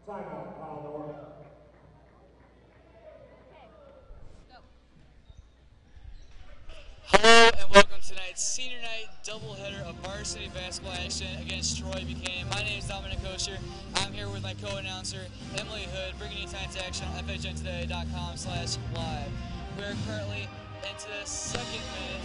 Hello and welcome to tonight's senior night doubleheader of varsity basketball action against Troy Buchanan. My name is Dominic Kosher. I'm here with my co-announcer Emily Hood, bringing you tonight's action on FHNtoday.com/live. We're currently into the second minute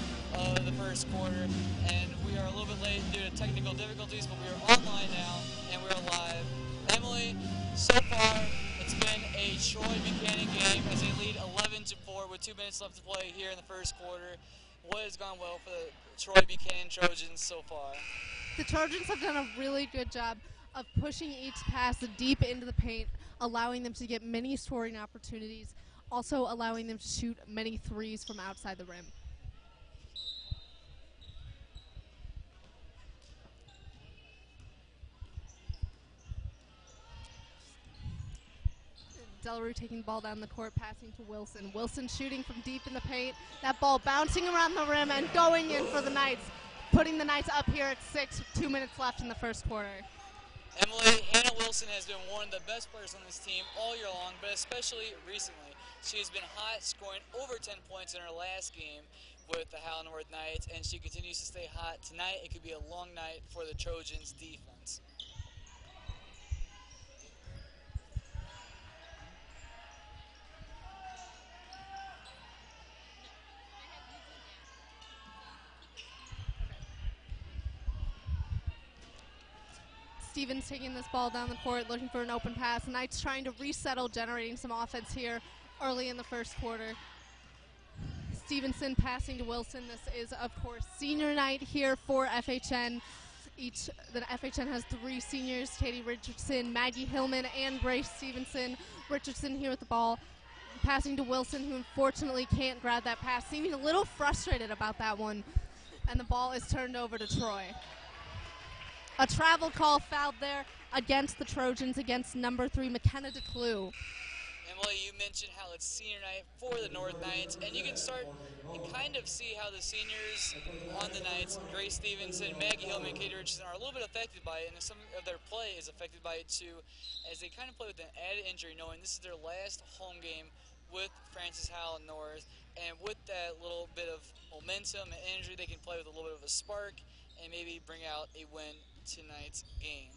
of the first quarter, and we are a little bit late due to technical difficulties, but we are online now and we're live. Emily, so far it's been a Troy Buchanan game as they lead 11-4 with 2 minutes left to play here in the first quarter. What has gone well for the Troy Buchanan Trojans so far? The Trojans have done a really good job of pushing each pass deep into the paint, allowing them to get many scoring opportunities, also allowing them to shoot many threes from outside the rim. Delarue taking the ball down the court, passing to Wilson. Wilson shooting from deep in the paint. That ball bouncing around the rim and going in for the Knights, putting the Knights up here at 6, 2 minutes left in the first quarter. Emily, Hannah Wilson has been one of the best players on this team all year long, but especially recently. She has been hot, scoring over 10 points in her last game with the Howell North Knights, and she continues to stay hot. Tonight, it could be a long night for the Trojans' defense. Stevens taking this ball down the court, looking for an open pass. Knights trying to resettle, generating some offense here early in the first quarter. Stevenson passing to Wilson. This is, of course, senior night here for FHN. The FHN has 3 seniors, Katie Richardson, Maggie Hillman, and Grace Stevenson. Richardson here with the ball, passing to Wilson, who unfortunately can't grab that pass, seeming a little frustrated about that one. And the ball is turned over to Troy. A travel call fouled there against the Trojans, against number 3, McKenna DeClue. Emily, you mentioned how it's senior night for the North Knights, and you can start and kind of see how the seniors on the Knights, Grace Stevenson, Maggie Hillman, and Katie Richardson, are a little bit affected by it, and some of their play is affected by it too, as they kind of play with an added injury, knowing this is their last home game with Francis Howell North, and with that little bit of momentum and energy, they can play with a little bit of a spark and maybe bring out a win tonight's game.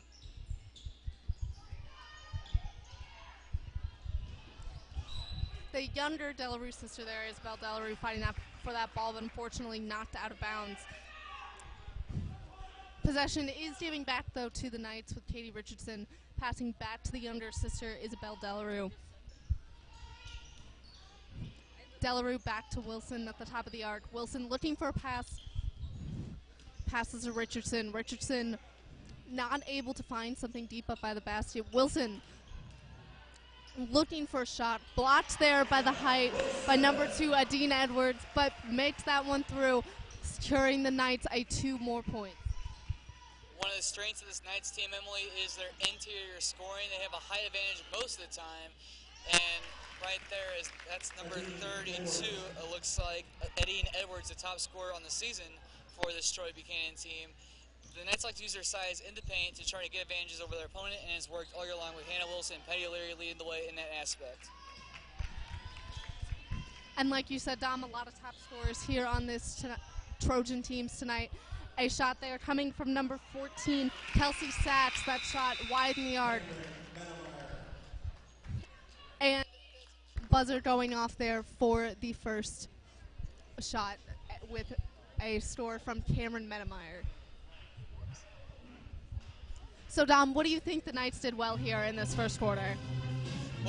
The younger Delarue sister there, Isabel Delarue, fighting for that ball, but unfortunately knocked out of bounds. Possession is giving back, though, to the Knights, with Katie Richardson passing back to the younger sister, Isabel Delarue. Delarue back to Wilson at the top of the arc. Wilson looking for a pass. Passes to Richardson. Richardson not able to find something deep up by the basket. Wilson looking for a shot. Blocked there by the height by number 2, Adina Edwards, but makes that one through, securing the Knights a 2 more points. One of the strengths of this Knights team, Emily, is their interior scoring. They have a height advantage most of the time, and right there that's number 32. It looks like Adina Edwards, the top scorer on the season for this Troy Buchanan team. The Knights like to use their size in the paint to try to get advantages over their opponent, and it's worked all year long with Hannah Wilson and Petty O'Leary leading the way in that aspect. And like you said, Dom, a lot of top scorers here on this Trojan teams tonight. A shot there coming from number 14, Kelsey Sachs. That shot wide in the arc. And buzzer going off there for the first shot with a score from Cameron Medemeyer. So, Dom, what do you think the Knights did well here in this first quarter?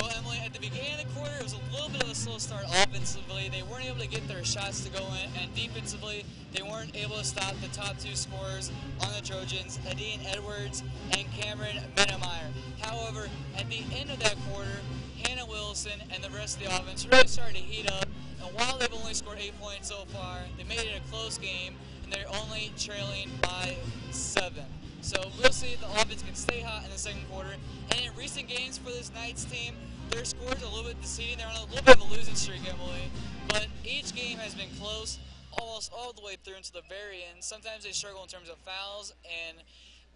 Well, Emily, at the beginning of the quarter, it was a little bit of a slow start offensively. They weren't able to get their shots to go in, and defensively, they weren't able to stop the top 2 scorers on the Trojans, Adine Edwards and Cameron Medemeyer. However, at the end of that quarter, Hannah Wilson and the rest of the offense really started to heat up, and while they've only scored 8 points so far, they made it a close game, and they're only trailing by 7. So we'll see if the offense can stay hot in the second quarter. And in recent games for this Knights team, their scores are a little bit deceiving. They're on a little bit of a losing streak, Emily. But each game has been close almost all the way through until the very end. Sometimes they struggle in terms of fouls and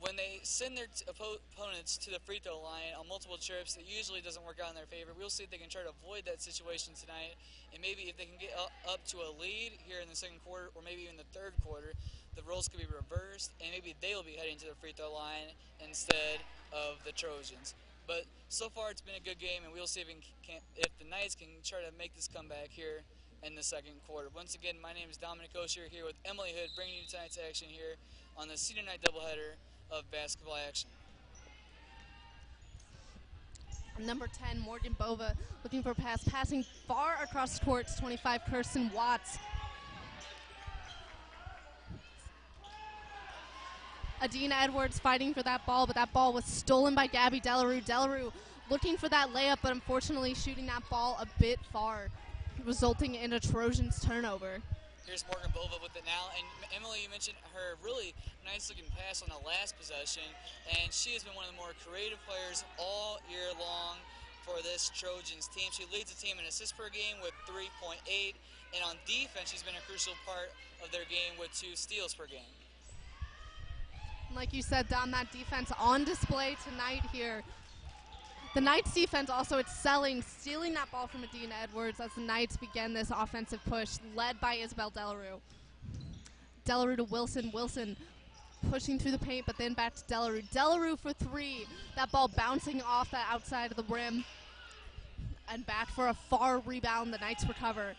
when they send their opponents to the free throw line on multiple trips, it usually doesn't work out in their favor. We'll see if they can try to avoid that situation tonight, and maybe if they can get up to a lead here in the second quarter, or maybe even the third quarter, the roles could be reversed, and maybe they will be heading to the free throw line instead of the Trojans. But so far, it's been a good game, and we'll see if the Knights can try to make this comeback here in the second quarter. Once again, my name is Dominic Oshier here with Emily Hood, bringing you tonight's action here on the senior night doubleheader of basketball action. Number 10, Morgan Bova, looking for a pass, passing far across the court to 25, Kirsten Watts. Adina Edwards fighting for that ball, but that ball was stolen by Gabby Delarue. Delarue looking for that layup, but unfortunately shooting that ball a bit far, resulting in a Trojans turnover. Here's Morgan Bova with it now, and Emily, you mentioned her really nice-looking pass on the last possession, and she has been one of the more creative players all year long for this Trojans team. She leads the team in assists per game with 3.8, and on defense, she's been a crucial part of their game with 2 steals per game. Like you said, Dom, that defense on display tonight here. The Knights defense also excelling, stealing that ball from Adina Edwards as the Knights begin this offensive push, led by Isabel Delarue. Delarue to Wilson. Wilson pushing through the paint, but then back to Delarue. Delarue for 3. That ball bouncing off the outside of the rim. And back for a far rebound. The Knights recover.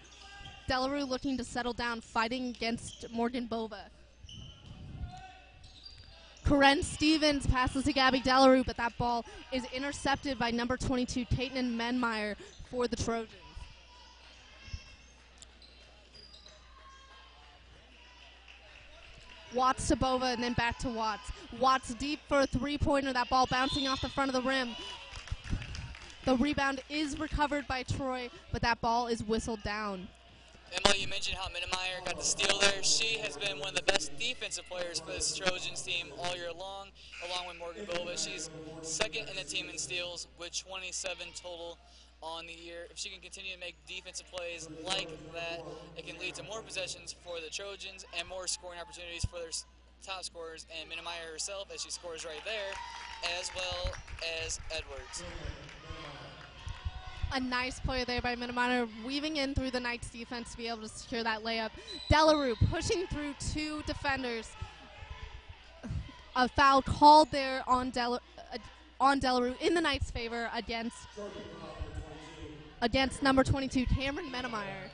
Delarue looking to settle down, fighting against Morgan Bova. Corinne Stevens passes to Gabby Delarue, but that ball is intercepted by number 22, Caitlin Menmeyer, for the Trojans. Watts to Bova and then back to Watts. Watts deep for a 3-pointer, that ball bouncing off the front of the rim. The rebound is recovered by Troy, but that ball is whistled down. Emily, you mentioned how Minnemeyer got the steal there. She has been one of the best defensive players for this Trojans team all year long, along with Morgan Bova. She's second in the team in steals with 27 total on the year. If she can continue to make defensive plays like that, it can lead to more possessions for the Trojans and more scoring opportunities for their top scorers, and Minnemeyer herself, as she scores right there, as well as Edwards. A nice play there by Minnemeyer, weaving in through the Knights defense to be able to secure that layup. Delarue pushing through 2 defenders. A foul called there on Delarue in the Knights' favor against number 22, Cameron Minnemeyer.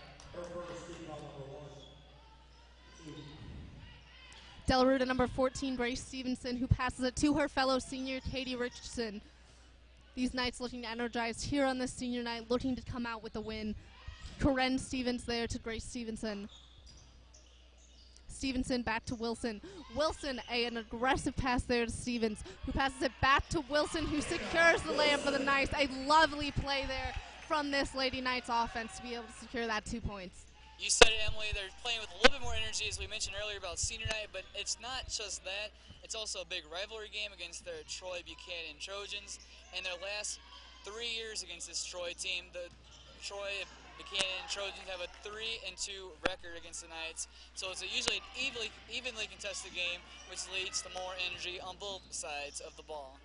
Delarue to number 14, Grace Stevenson, who passes it to her fellow senior, Katie Richardson. These Knights looking energized here on this senior night, looking to come out with a win. Corinne Stevens there to Grace Stevenson. Stevenson back to Wilson. Wilson, an aggressive pass there to Stevens, who passes it back to Wilson, who secures the layup for the Knights. A lovely play there from this Lady Knights offense to be able to secure that 2 points. You said it, Emily. They're playing with a little bit more energy, as we mentioned earlier about senior night, but it's not just that. It's also a big rivalry game against the Troy Buchanan Trojans. In their last 3 years against this Troy team, the Troy Buchanan Trojans have a 3-2 record against the Knights. So it's usually an evenly contested game, which leads to more energy on both sides of the ball.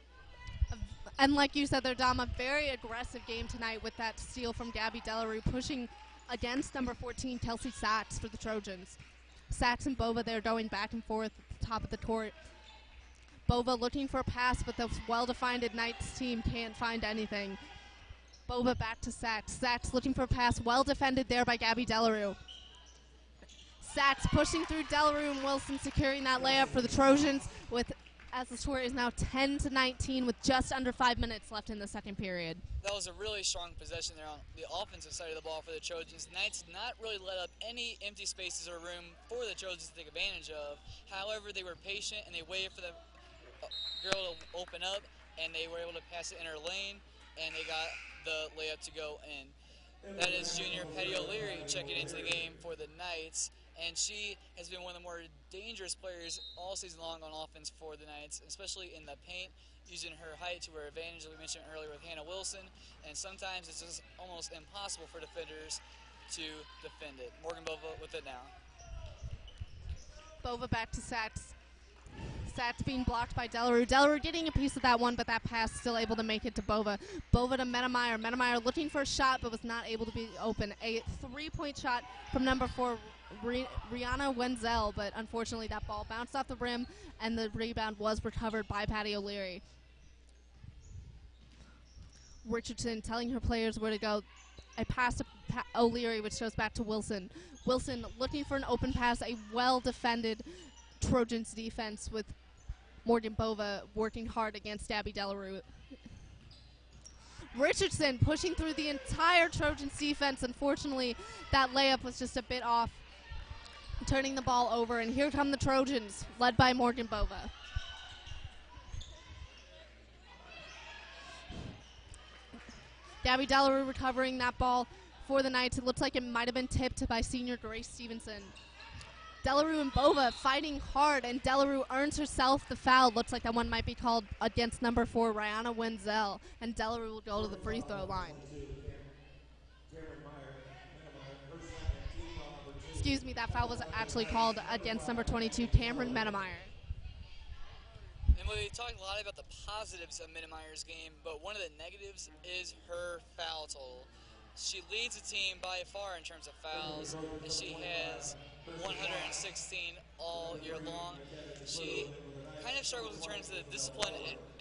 And like you said there, Dom, a very aggressive game tonight with that steal from Gabby Delarue, pushing against number 14, Kelsey Sachs, for the Trojans. Sachs and Bova there going back and forth at the top of the court. Bova looking for a pass, but the well-defined Knights team can't find anything. Bova back to Sachs. Sachs looking for a pass, well defended there by Gabby Delarue. Sachs pushing through Delarue and Wilson securing that layup for the Trojans, as the score is now 10-19 with just under 5 minutes left in the second period. That was a really strong possession there on the offensive side of the ball for the Trojans. The Knights did not really let up any empty spaces or room for the Trojans to take advantage of. However, they were patient and they waited for the girl to open up, and they were able to pass it in her lane, and they got the layup to go in. That is junior Petty O'Leary checking into the game for the Knights, and she has been one of the more dangerous players all season long on offense for the Knights, especially in the paint, using her height to her advantage, as we mentioned earlier with Hannah Wilson, and sometimes it's just almost impossible for defenders to defend it. Morgan Bova with it now. Bova back to Sachs. That's being blocked by Delarue. Delarue getting a piece of that one, but that pass still able to make it to Bova. Bova to Menemeyer. Menemeyer looking for a shot, but was not able to be open. A 3-point shot from number 4, Rihanna Wenzel, but unfortunately that ball bounced off the rim, and the rebound was recovered by Patty O'Leary. Richardson telling her players where to go. A pass to O'Leary, which goes back to Wilson. Wilson looking for an open pass, a well-defended Trojans defense with Morgan Bova working hard against Abby Delarue. Richardson pushing through the entire Trojans defense. Unfortunately, that layup was just a bit off, turning the ball over, and here come the Trojans, led by Morgan Bova. Gabby Delarue recovering that ball for the Knights. It looks like it might have been tipped by senior Grace Stevenson. Delarue and Bova fighting hard, and Delarue earns herself the foul. Looks like that one might be called against number 4, Rihanna Wenzel, and Delarue will go to the free throw line. Excuse me, that foul was actually called against number 22, Cameron Menemeyer. And we talked a lot about the positives of Menemeyer's game, but one of the negatives is her foul total. She leads the team by far in terms of fouls, and she has 116 all year long. She kind of struggles in terms of the discipline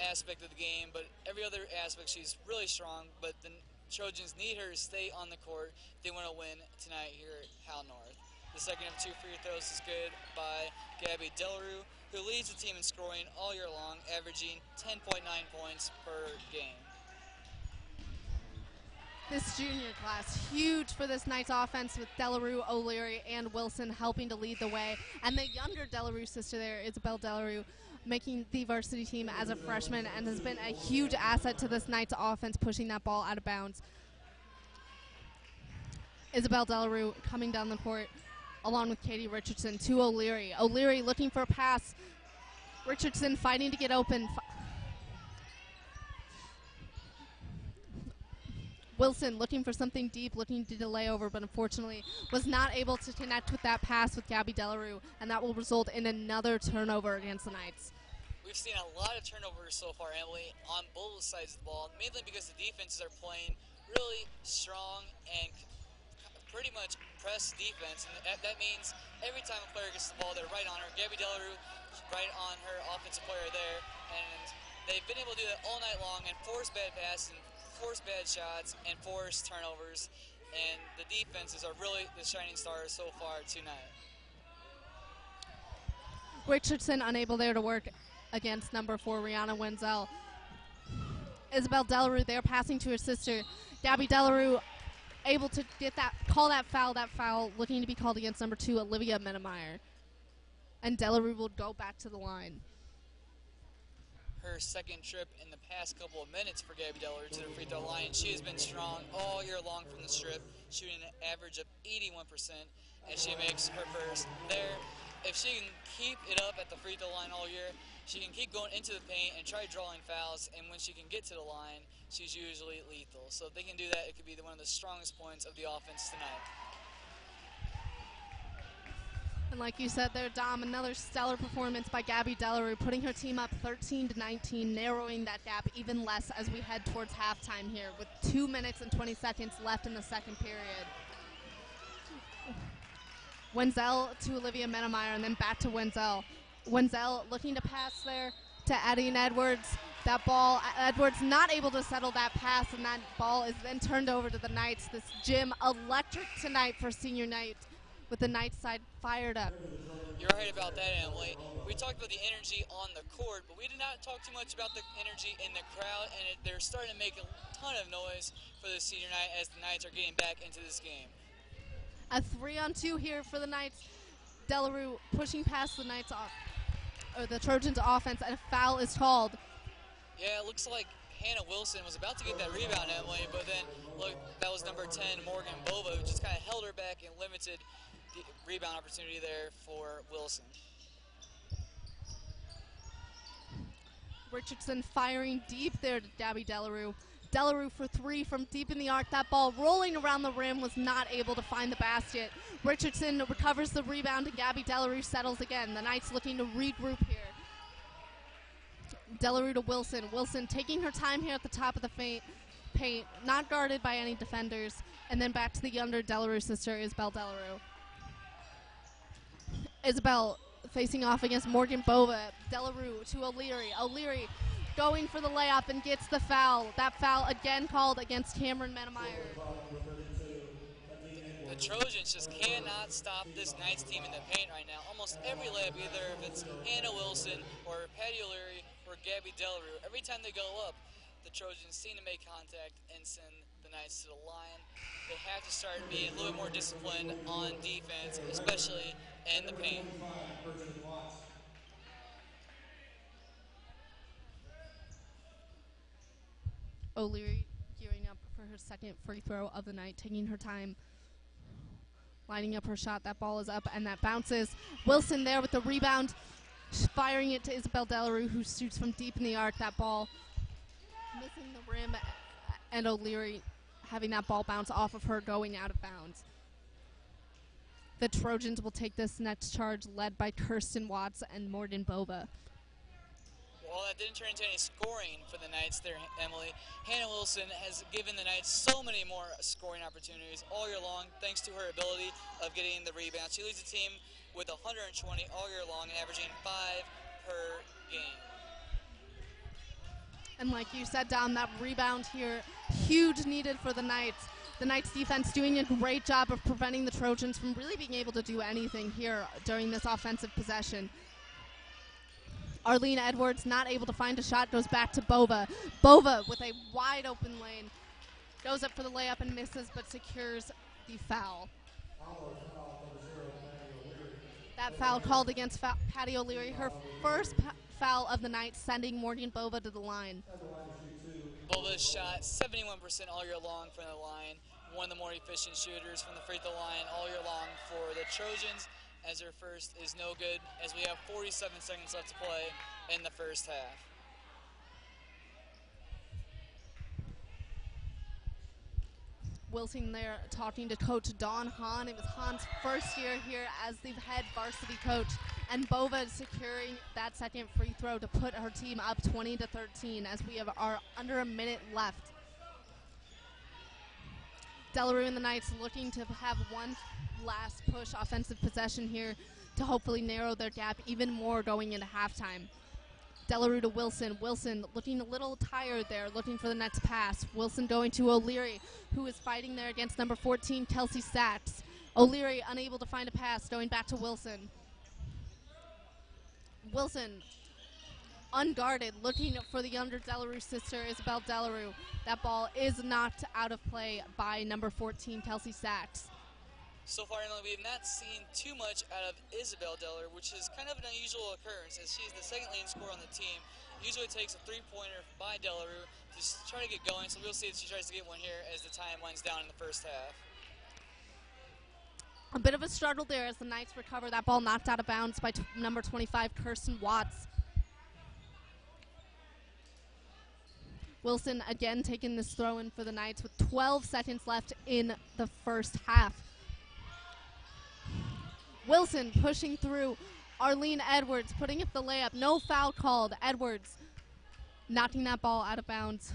aspect of the game, but every other aspect she's really strong. But the Trojans need her to stay on the court if they want to win tonight here at Hal North. The second of 2 free throws is good by Gabby Delarue, who leads the team in scoring all year long, averaging 10.9 points per game. This junior class, huge for this Knights offense, with Delarue, O'Leary, and Wilson helping to lead the way. And the younger Delarue sister there, Isabel Delarue, making the varsity team as a freshman and has been a huge asset to this Knights offense, pushing that ball out of bounds. Isabel Delarue coming down the court along with Katie Richardson to O'Leary. O'Leary looking for a pass. Richardson fighting to get open. Wilson looking for something deep, looking to delay over, but unfortunately was not able to connect with that pass with Gabby Delarue, and that will result in another turnover against the Knights. We've seen a lot of turnovers so far, Emily, on both sides of the ball, mainly because the defenses are playing really strong and pretty much press defense, and that means every time a player gets the ball, they're right on her. Gabby Delarue right on her offensive player there, and they've been able to do that all night long and force bad passes, force bad shots, and force turnovers, and the defenses are really the shining stars so far tonight. Richardson unable there to work against number 4, Rihanna Wenzel. Isabel Delarue there passing to her sister. Gabby Delarue able to get that, call that foul looking to be called against number 2, Olivia Menemeyer. And Delarue will go back to the line. Her second trip in the past couple of minutes for Gabby Delarue to the free throw line. She has been strong all year long from the strip, shooting an average of 81%, and she makes her first there. If she can keep it up at the free throw line all year, she can keep going into the paint and try drawing fouls, and when she can get to the line, she's usually lethal. So if they can do that, it could be one of the strongest points of the offense tonight. And like you said there, Dom, another stellar performance by Gabby Delarue, putting her team up 13-19, narrowing that gap even less as we head towards halftime here with 2 minutes and 20 seconds left in the second period. Wenzel to Olivia Menemeyer, and then back to Wenzel. Wenzel looking to pass there to Addie Edwards. That ball, Edwards not able to settle that pass, and that ball is then turned over to the Knights. This gym electric tonight for senior night, with the Knights side fired up. You're right about that, Emily. We talked about the energy on the court, but we did not talk too much about the energy in the crowd, and they're starting to make a ton of noise for the senior night as the Knights are getting back into this game. A 3-on-2 here for the Knights. Delarue pushing past the Knights off, or the Trojans offense, and a foul is called. Yeah, it looks like Hannah Wilson was about to get that rebound, Emily, but then look, that was number 10, Morgan Bova, who just kind of held her back and limited the rebound opportunity there for Wilson. Richardson firing deep there to Gabby Delarue. Delarue for 3 from deep in the arc. That ball rolling around the rim, was not able to find the basket. Richardson recovers the rebound, and Gabby Delarue settles again. The Knights looking to regroup here. Delarue to Wilson. Wilson taking her time here at the top of the paint, not guarded by any defenders. And then back to the younger Delarue sister, Isabel Delarue. Isabel facing off against Morgan Bova. Delarue to O'Leary. O'Leary going for the layup and gets the foul. That foul again called against Cameron Menemeyer. The Trojans just cannot stop this Knights team in the paint right now. Almost every layup, either if it's Hannah Wilson or Patty O'Leary or Gabby Delarue, every time they go up, the Trojans seem to make contact and send the Knights to the line. They have to start being a little bit more disciplined on defense, especially in the paint. O'Leary gearing up for her second free throw of the night, taking her time, lining up her shot. That ball is up and that bounces. Wilson there with the rebound, firing it to Isabel Delarue, who shoots from deep in the arc. That ball missing the rim, and O'Leary having that ball bounce off of her, going out of bounds. The Trojans will take this next charge, led by Kirsten Watts and Morgan Bova. Well, that didn't turn into any scoring for the Knights there, Emily. Hannah Wilson has given the Knights so many more scoring opportunities all year long, thanks to her ability of getting the rebound. She leads the team with 120 all year long, averaging 5 per game. And like you said, Dom, that rebound here, huge needed for the Knights. The Knights defense doing a great job of preventing the Trojans from really being able to do anything here during this offensive possession. Arlene Edwards not able to find a shot, goes back to Bova. Bova with a wide open lane, goes up for the layup and misses, but secures the foul. That foul called against Patty O'Leary, her first foul of the night, sending Morgan Bova to the line. Bova's shot 71% all year long from the line, one of the more efficient shooters from the free throw line all year long for the Trojans, as her first is no good, as we have 47 seconds left to play in the first half. Wilson there talking to Coach Dawn Hahn. It was Hahn's first year here as the head varsity coach, and Bova securing that second free throw to put her team up 20-13 as we are under a minute left. Delarue and the Knights looking to have one last push offensive possession here to hopefully narrow their gap even more going into halftime. Delarue to Wilson. Wilson looking a little tired there, looking for the next pass. Wilson going to O'Leary, who is fighting there against number 14, Kelsey Sachs. O'Leary unable to find a pass, going back to Wilson. Wilson unguarded, looking for the younger Delarue sister, Isabel Delarue. That ball is knocked out of play by number 14, Kelsey Sachs. So far, Emily, we have not seen too much out of Isabel Delarue, which is kind of an unusual occurrence, as she's the second leading scorer on the team. Usually it takes a three-pointer by Delarue to try to get going, so we'll see if she tries to get one here as the time winds down in the first half. A bit of a struggle there as the Knights recover. That ball knocked out of bounds by number 25, Kirsten Watts. Wilson again taking this throw-in for the Knights with 12 seconds left in the first half. Wilson pushing through. Arlene Edwards putting up the layup. No foul called. Edwards knocking that ball out of bounds.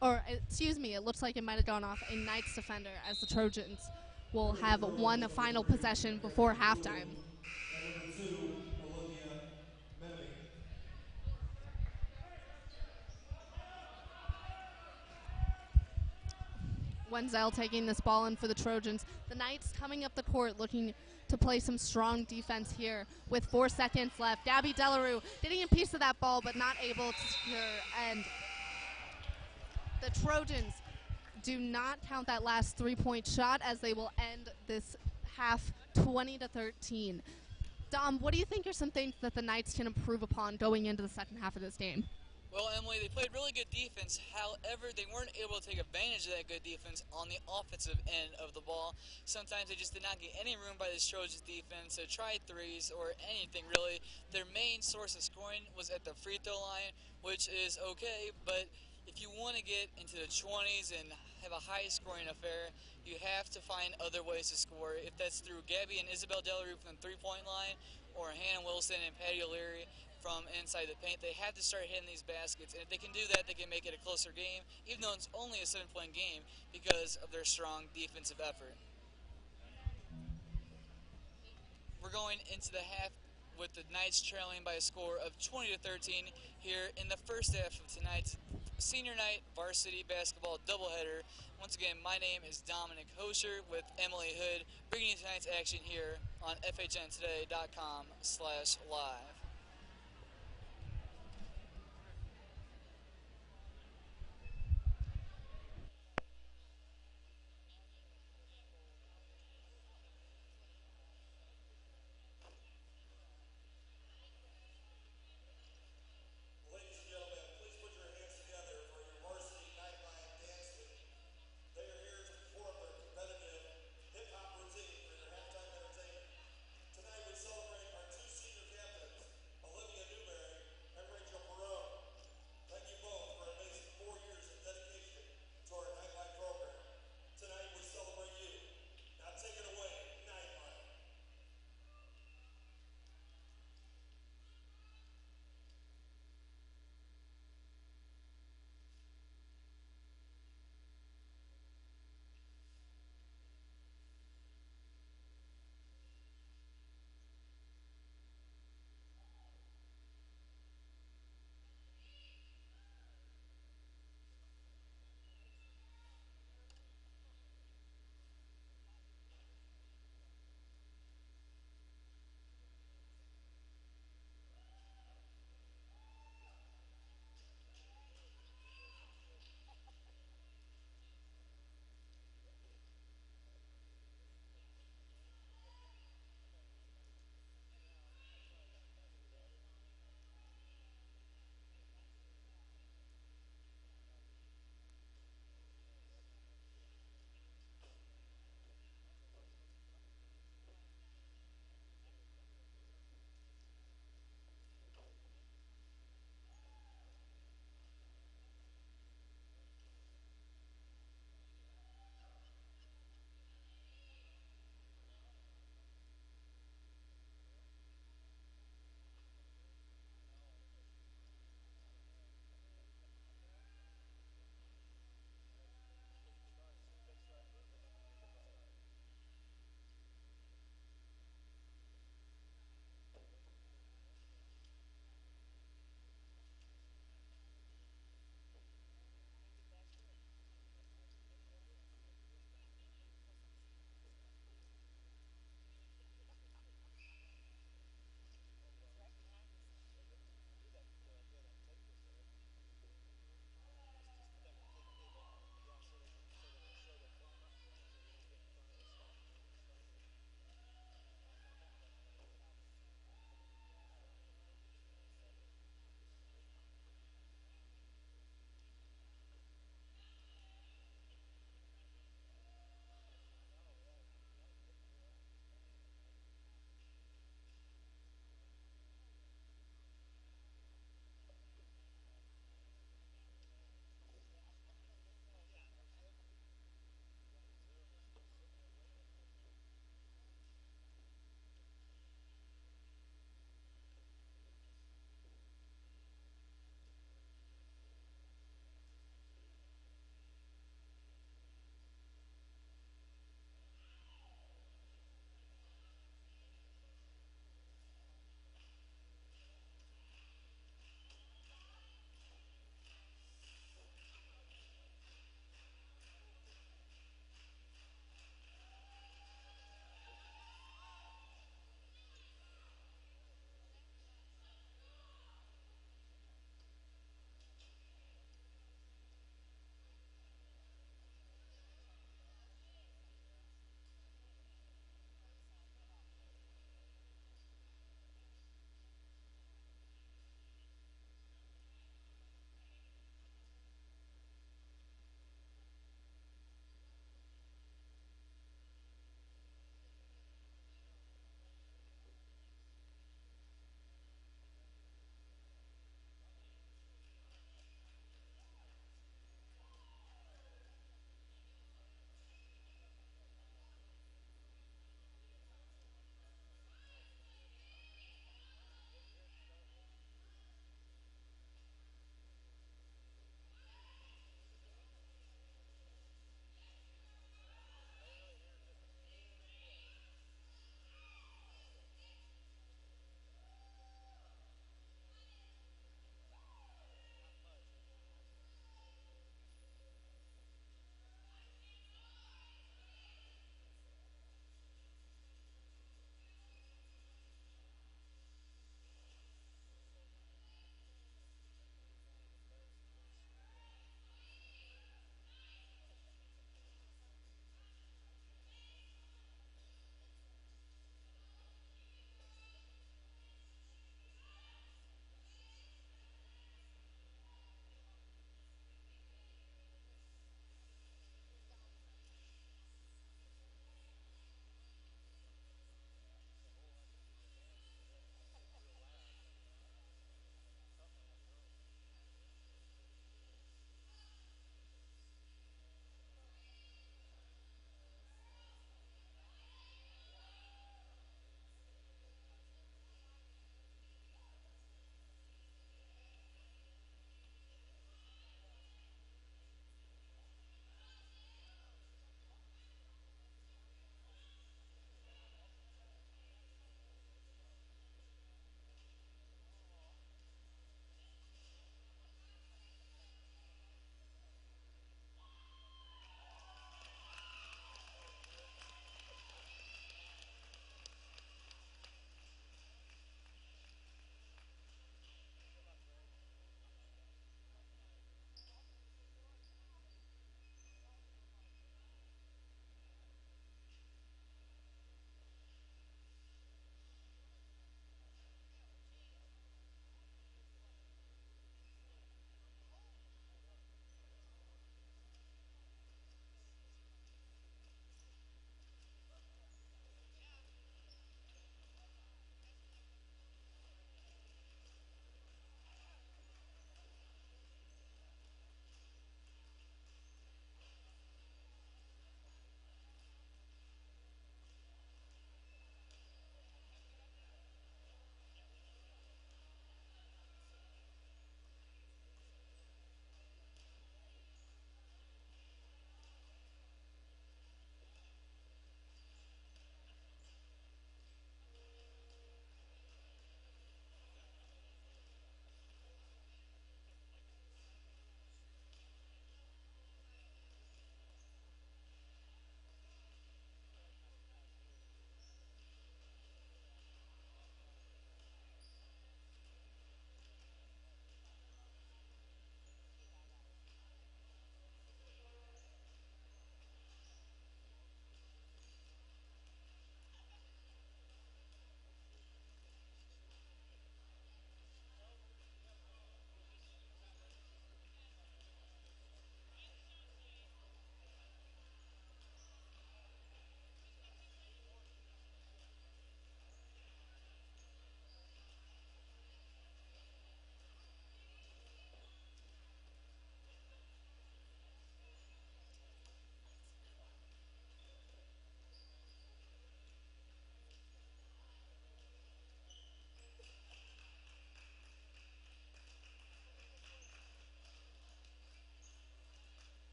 Or, excuse me, it looks like it might have gone off a Knights defender as the Trojans will have one final possession before halftime. Wenzel taking this ball in for the Trojans. The Knights coming up the court looking to play some strong defense here with 4 seconds left. Gabby Delarue getting a piece of that ball but not able to secure. And the Trojans do not count that last three-point shot as they will end this half 20-13. Dom, what do you think are some things that the Knights can improve upon going into the second half of this game? Well, Emily, they played really good defense. However, they weren't able to take advantage of that good defense on the offensive end of the ball. Sometimes they just did not get any room by this Trojans defense to try threes or anything, really. Their main source of scoring was at the free throw line, which is okay, but if you want to get into the 20s and have a high-scoring affair, you have to find other ways to score. If that's through Gabby and Isabel Delarue from the three-point line, or Hannah Wilson and Patty O'Leary from inside the paint. They have to start hitting these baskets, and if they can do that, they can make it a closer game, even though it's only a 7-point game because of their strong defensive effort. We're going into the half with the Knights trailing by a score of 20 to 13 here in the first half of tonight's senior night varsity basketball doubleheader. Once again, my name is Dominic Hosher with Emily Hood, bringing you tonight's action here on FHNtoday.com/live. Ladies and gentlemen, please put your hands together for your Varsity Nightline Dance League. They are here to perform their competitive hip-hop routine for your halftime entertainment. Tonight we celebrate our two senior captains,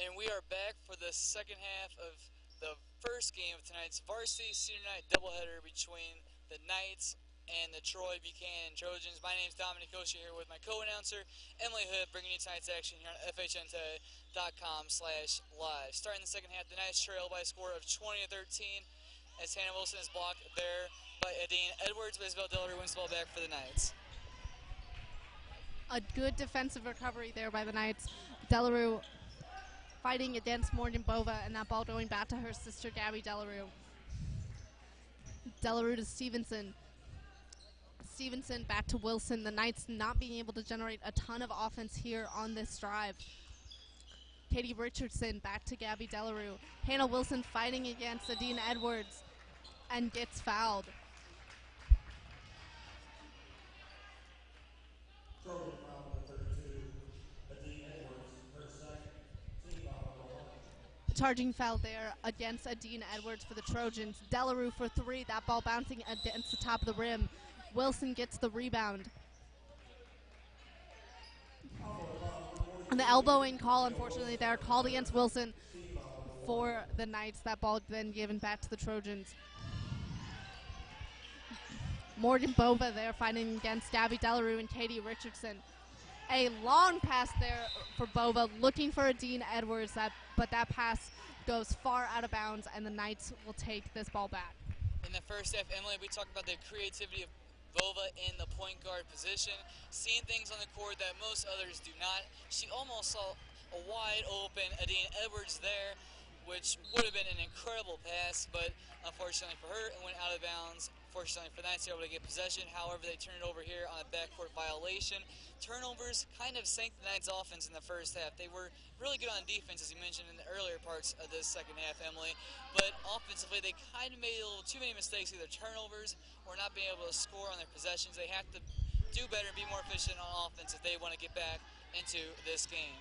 And we are back for the second half of the first game of tonight's varsity senior night doubleheader between the Knights and the Troy Buchanan Trojans. My name is Dominic Kosha here with my co-announcer, Emily Hood, bringing you tonight's action here on FHNtoday.com/live. Starting the second half, the Knights trail by a score of 20-13 as Hannah Wilson is blocked there by Adine Edwards, but Isabel Dillery wins the ball back for the Knights. A good defensive recovery there by the Knights. Delarue fighting against Morgan Bova, and that ball going back to her sister, Gabby Delarue. Delarue to Stevenson. Stevenson back to Wilson. The Knights not being able to generate a ton of offense here on this drive. Katie Richardson back to Gabby Delarue. Hannah Wilson fighting against Adine Edwards and gets fouled. Trojan foul number 32, Adine Edwards, her second, team foul number 1. Charging foul there against Adine Edwards for the Trojans. Delarue for three. That ball bouncing against the top of the rim. Wilson gets the rebound. And the elbowing call, unfortunately, there called against Wilson for the Knights. That ball then given back to the Trojans. Morgan Bova there fighting against Gabby Delarue and Katie Richardson. A long pass there for Bova, looking for Adine Edwards, but that pass goes far out of bounds, and the Knights will take this ball back. In the first half, Emily, we talked about the creativity of Bova in the point guard position, seeing things on the court that most others do not. She almost saw a wide open Adine Edwards there, which would have been an incredible pass, but unfortunately for her, it went out of bounds. Fortunately for the Knights, they were able to get possession. However, they turned it over here on a backcourt violation. Turnovers kind of sank the Knights' offense in the first half. They were really good on defense, as you mentioned in the earlier parts of this second half, Emily. But offensively, they kind of made a little too many mistakes, either turnovers or not being able to score on their possessions. They have to do better and be more efficient on offense if they want to get back into this game.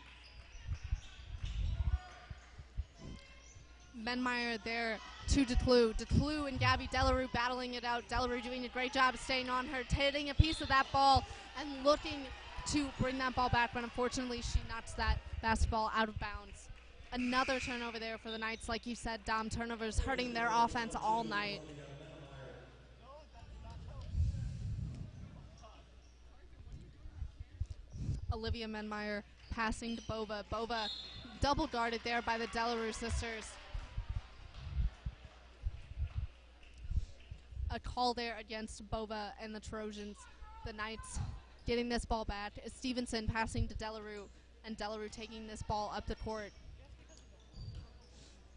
Menmeyer there to Declue. Declue and Gabby Delarue battling it out. Delarue doing a great job of staying on her, hitting a piece of that ball and looking to bring that ball back, but unfortunately she knocks that basketball out of bounds. Another turnover there for the Knights. Like you said, Dom, turnovers hurting their offense all night. Olivia Menmeyer passing to Bova. Bova double guarded there by the Delarue sisters. A call there against Bova and the Trojans. The Knights getting this ball back. Stevenson passing to Delarue, and Delarue taking this ball up the court.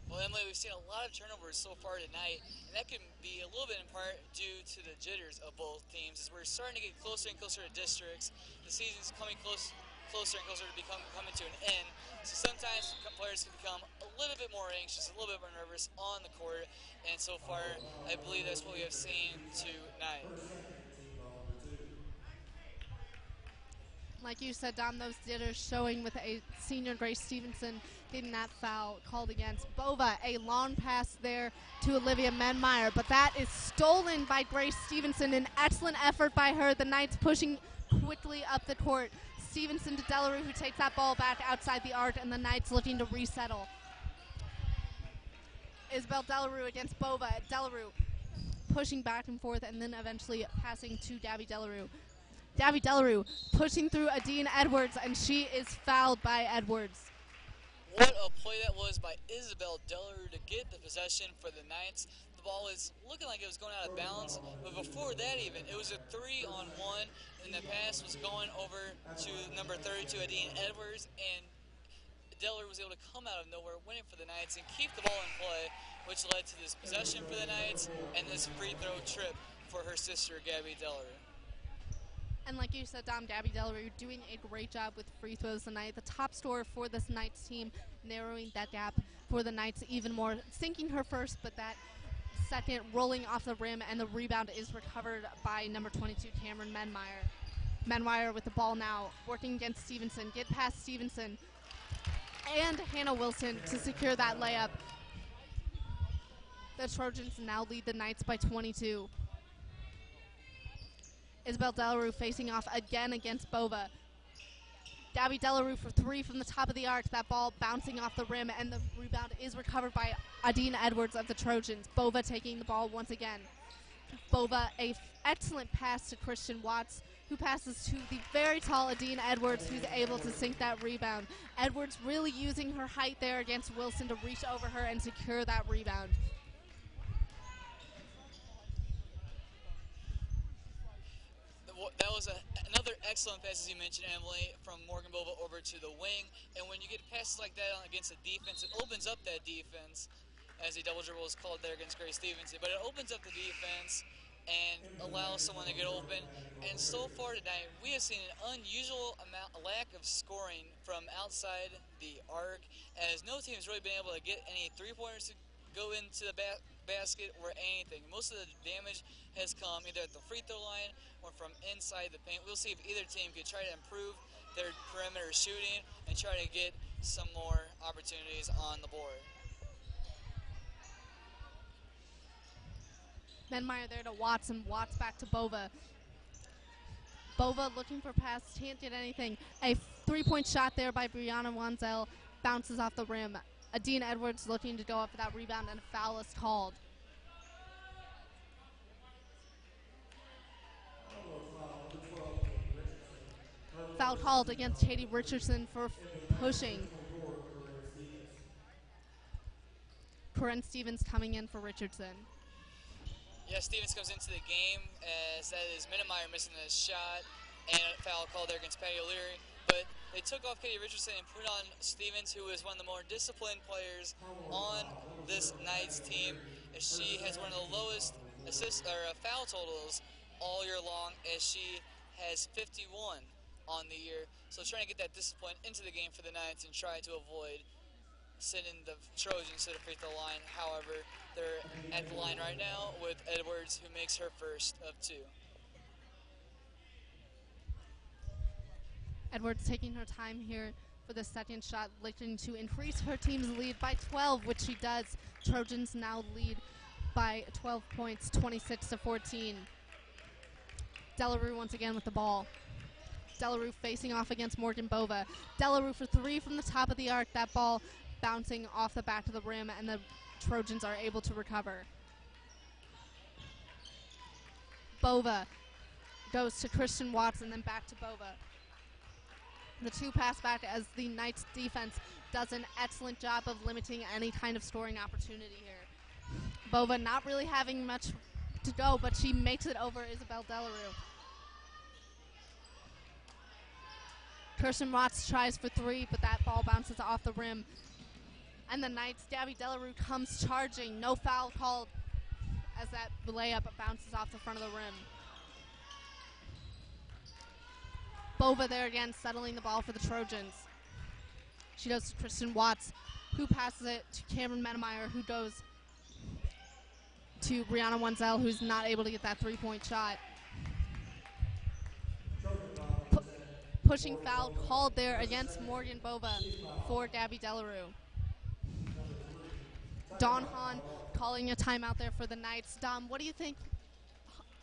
Well, Emily, we've seen a lot of turnovers so far tonight, and that can be a little bit in part due to the jitters of both teams. As we're starting to get closer and closer to districts, the season's coming closer and closer to coming to an end. So sometimes players can become a little bit more anxious, a little bit more nervous on the court, and so far, I believe that's what we have seen tonight. Like you said, Dom, those jitters showing with a senior Grace Stevenson getting that foul called against Bova. A long pass there to Olivia Menmeyer, but that is stolen by Grace Stevenson. An excellent effort by her. The Knights pushing quickly up the court. Stevenson to Delarue, who takes that ball back outside the arc, and the Knights looking to resettle. Isabel Delarue against Bova. Delarue pushing back and forth, and then eventually passing to Gabby Delarue. Gabby Delarue pushing through Adine Edwards, and she is fouled by Edwards. What a play that was by Isabel Delarue to get the possession for the Knights. The ball was looking like it was going out of bounds, but before that even, it was a 3-on-1, and the pass was going over to number 32, Adine Edwards, and Delarue was able to come out of nowhere, winning for the Knights, and keep the ball in play, which led to this possession for the Knights and this free throw trip for her sister, Gabby Delarue. And like you said, Dom, Gabby Delarue doing a great job with free throws tonight. The top scorer for this Knights team, narrowing that gap for the Knights even more, sinking her first, but that second rolling off the rim, and the rebound is recovered by number 22, Cameron Menmeyer. Menmeyer with the ball now, working against Stevenson. Get past Stevenson and Hannah Wilson to secure that layup. The Trojans now lead the Knights by 22. Isabel Delarue facing off again against Bova. Gabby Delarue for three from the top of the arc. That ball bouncing off the rim, and the rebound is recovered by Adine Edwards of the Trojans. Bova taking the ball once again. Bova, a excellent pass to Christian Watts, who passes to the very tall Adine Edwards, who's able to sink that rebound. Edwards really using her height there against Wilson to reach over her and secure that rebound. That was another excellent pass, as you mentioned, Emily, from Morgan Bova over to the wing. And when you get passes like that against a defense, it opens up that defense, as a double dribble is called there against Grace Stevenson. But it opens up the defense and allows someone to get open. And so far tonight, we have seen an unusual lack of scoring from outside the arc, as no team has really been able to get any three-pointers to go into the basket or anything. Most of the damage has come either at the free throw line or from inside the paint. We'll see if either team can try to improve their perimeter shooting and try to get some more opportunities on the board. Menmeyer there to Watts, and Watts back to Bova. Bova looking for pass, can't get anything. A three-point shot there by Brianna Wanzel bounces off the rim. Adine Edwards looking to go up for that rebound, and a foul is called. Foul called against Katie Richardson for pushing. Corinne Stevens coming in for Richardson. Yeah, Stevens comes into the game as that is Minnemeyer missing the shot, and a foul called there against Patty O'Leary. But they took off Katie Richardson and put on Stevens, who is one of the more disciplined players on this night's team. As she has one of the lowest foul totals all year long, as she has 51 on the year. So trying to get that discipline into the game for the Knights and try to avoid sending the Trojans to the free throw line. However, they're at the line right now with Edwards, who makes her first of two. Edwards taking her time here for the second shot, looking to increase her team's lead by 12, which she does. Trojans now lead by 12 points, 26-14. Delarue once again with the ball. Delarue facing off against Morgan Bova. Delarue for three from the top of the arc. That ball bouncing off the back of the rim, and the Trojans are able to recover. Bova goes to Christian Watts and then back to Bova. The two pass back as the Knights defense does an excellent job of limiting any kind of scoring opportunity here. Bova not really having much to go, but she makes it over Isabel Delarue. Kirsten Watts tries for three, but that ball bounces off the rim. And the Knights, Gabby Delarue comes charging. No foul called as that layup bounces off the front of the rim. Bova there again, settling the ball for the Trojans. She goes to Kristen Watts, who passes it to Cameron Menemeyer, who goes to Brianna Wanzel, who's not able to get that three-point shot. Pushing foul called there against Morgan Bova for Gabby Delarue. Dawn Hahn calling a timeout there for the Knights. Dom, what do you think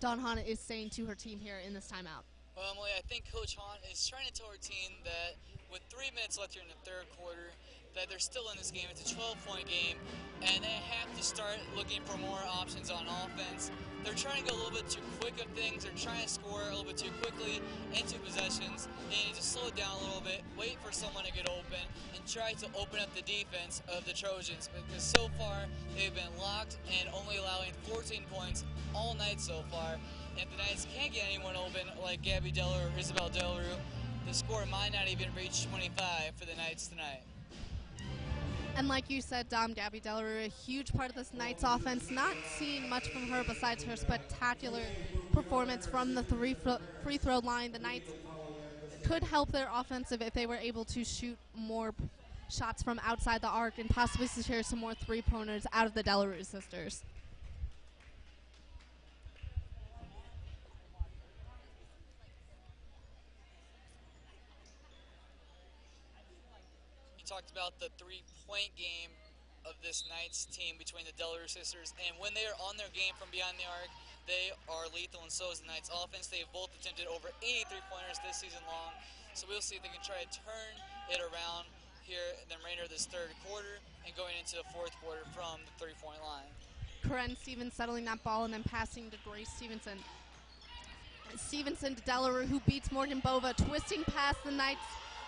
Dawn Hahn is saying to her team here in this timeout? Well, Emily, I think Coach Hahn is trying to tell her team that with 3 minutes left here in the third quarter, that they're still in this game. It's a 12-point game, and they have to start looking for more options on offense. They're trying to go a little bit too quick of things. They're trying to score a little bit too quickly into possessions. They need to slow it down a little bit, wait for someone to get open, and try to open up the defense of the Trojans, because so far they've been locked and only allowing 14 points all night so far. And if the Knights can't get anyone open like Gabby Delarue or Isabel Delarue, the score might not even reach 25 for the Knights tonight. And like you said, Dom, Gabby Delarue, a huge part of this Knights offense. Not seeing much from her besides her spectacular performance from the free throw line. The Knights could help their offensive if they were able to shoot more shots from outside the arc and possibly secure some more three-pointers out of the Delarue sisters. Talked about the three-point game of this Knights team between the Delarue sisters, and when they are on their game from behind the arc, they are lethal, and so is the Knights offense. They've both attempted over 80 3-pointers this season long, so we'll see if they can try to turn it around here in the remainder of this third quarter and going into the fourth quarter from the 3-point line. Corinne Stevens settling that ball and then passing to Grace Stevenson. Stevenson to Delarue, who beats Morgan Bova, twisting past the Knights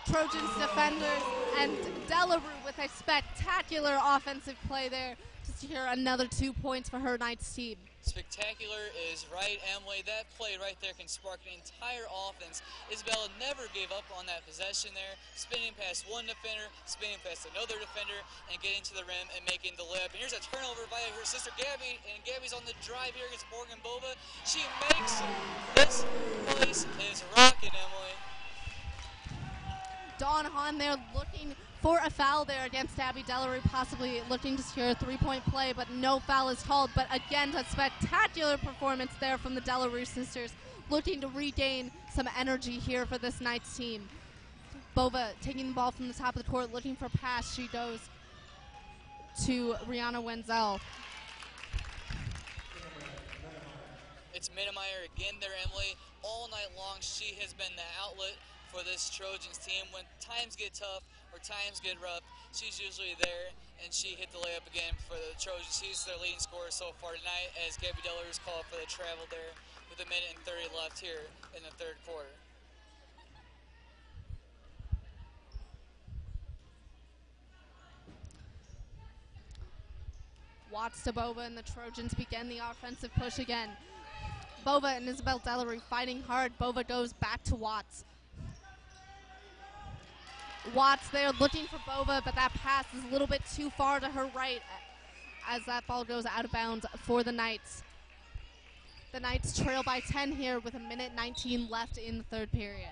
Trojans defenders, and Delarue with a spectacular offensive play there to secure another 2 points for her Knights team. Spectacular is right, Emily. That play right there can spark an entire offense. Isabella never gave up on that possession there, spinning past one defender, spinning past another defender, and getting to the rim and making the layup. And here's a turnover by her sister Gabby, and Gabby's on the drive here against Morgan Bova. She makes it. This place is rocking, Emily. Dawn Hahn there looking for a foul there against Abby Delarue, possibly looking to secure a 3-point play, but no foul is called. But again, a spectacular performance there from the Delarue sisters, looking to regain some energy here for this Knights team. Bova taking the ball from the top of the court, looking for a pass. She goes to Rihanna Wenzel. It's Minnemeyer again there, Emily. All night long, she has been the outlet for this Trojans team. When times get tough or times get rough, she's usually there, and she hit the layup again for the Trojans. She's their leading scorer so far tonight, as Gabby Delarue is called for the travel there with 1 minute and 30 left here in the third quarter. Watts to Bova, and the Trojans begin the offensive push again. Bova and Isabel Delarue fighting hard. Bova goes back to Watts. Watts there looking for Bova, but that pass is a little bit too far to her right as that ball goes out of bounds for the Knights. The Knights trail by 10 here with 1 minute 19 left in the third period.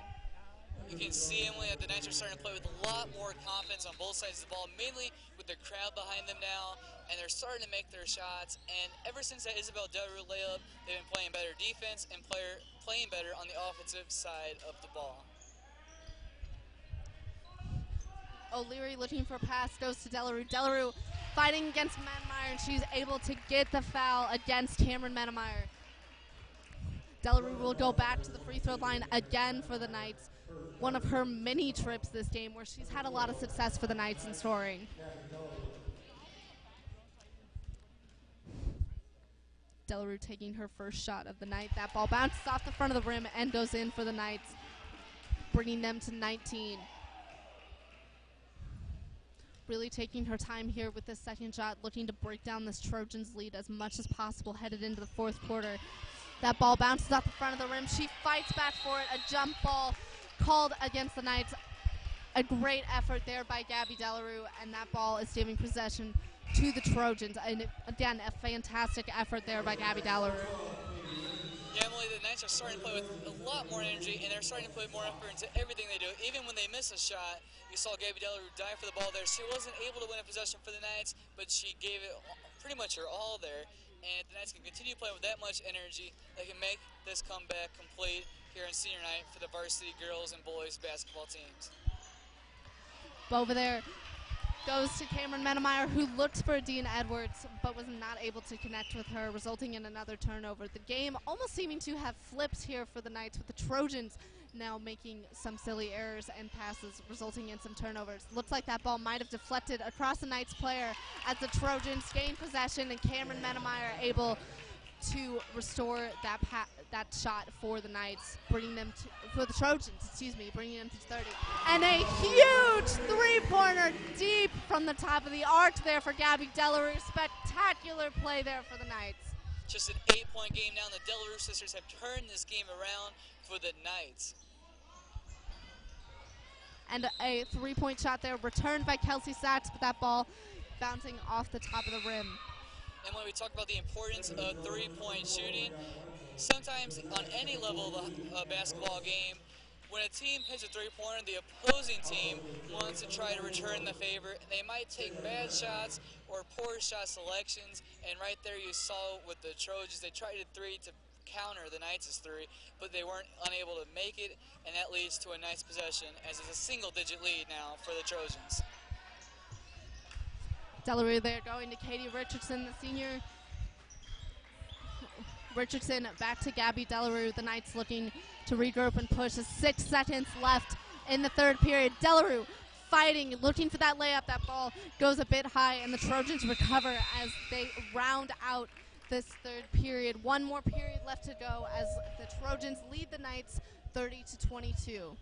You can see, Emily, that the Knights are starting to play with a lot more confidence on both sides of the ball, mainly with the crowd behind them now, and they're starting to make their shots. And ever since that Isabel Delarue layup, they've been playing better defense and playing better on the offensive side of the ball. O'Leary looking for a pass, goes to Delarue. Delarue fighting against Menemeyer, and she's able to get the foul against Cameron Menemeyer. Delarue will go back to the free throw line again for the Knights. One of her many trips this game where she's had a lot of success for the Knights in scoring. Delarue taking her first shot of the night. That ball bounces off the front of the rim and goes in for the Knights, bringing them to 19. Really taking her time here with this second shot, looking to break down this Trojans lead as much as possible headed into the fourth quarter. That ball bounces off the front of the rim. She fights back for it. A jump ball called against the Knights. A great effort there by Gabby Delarue, and that ball is giving possession to the Trojans. And again, a fantastic effort there by Gabby Delarue. Yeah, Emily, the Knights are starting to play with a lot more energy, and they're starting to put more effort into everything they do. Even when they miss a shot, you saw Gabby Delarue dive for the ball there. She wasn't able to win a possession for the Knights, but she gave it pretty much her all there. And if the Knights can continue playing with that much energy, they can make this comeback complete here on senior night for the varsity girls and boys basketball teams. Bova there goes to Cameron Menemeyer, who looks for Dean Edwards, but was not able to connect with her, resulting in another turnover. The game almost seeming to have flipped here for the Knights, with the Trojans now making some silly errors and passes, resulting in some turnovers. Looks like that ball might have deflected across the Knights player as the Trojans gain possession, and Cameron Menemeyer able to restore that shot for the Knights, bringing them for the Trojans, bringing them to 30. And a huge three-pointer deep from the top of the arc there for Gabby Delarue. Spectacular play there for the Knights. Just an 8-point game now, and the Delarue sisters have turned this game around for the Knights. And a three-point shot there returned by Kelsey Sachs, but that ball bouncing off the top of the rim. And when we talk about the importance of three-point shooting, sometimes on any level of a basketball game, when a team hits a three-pointer, the opposing team wants to try to return the favor. They might take bad shots or poor shot selections, and right there you saw with the Trojans, they tried a three to counter the Knights' three, but they weren't unable to make it, and that leads to a nice possession, as it's a single-digit lead now for the Trojans. Delarue there going to Katie Richardson, the senior. Richardson back to Gabby Delarue. The Knights looking to regroup and push. 6 seconds left in the third period. Delarue fighting, looking for that layup. That ball goes a bit high, and the Trojans recover as they round out this third period. One more period left to go as the Trojans lead the Knights 30-22.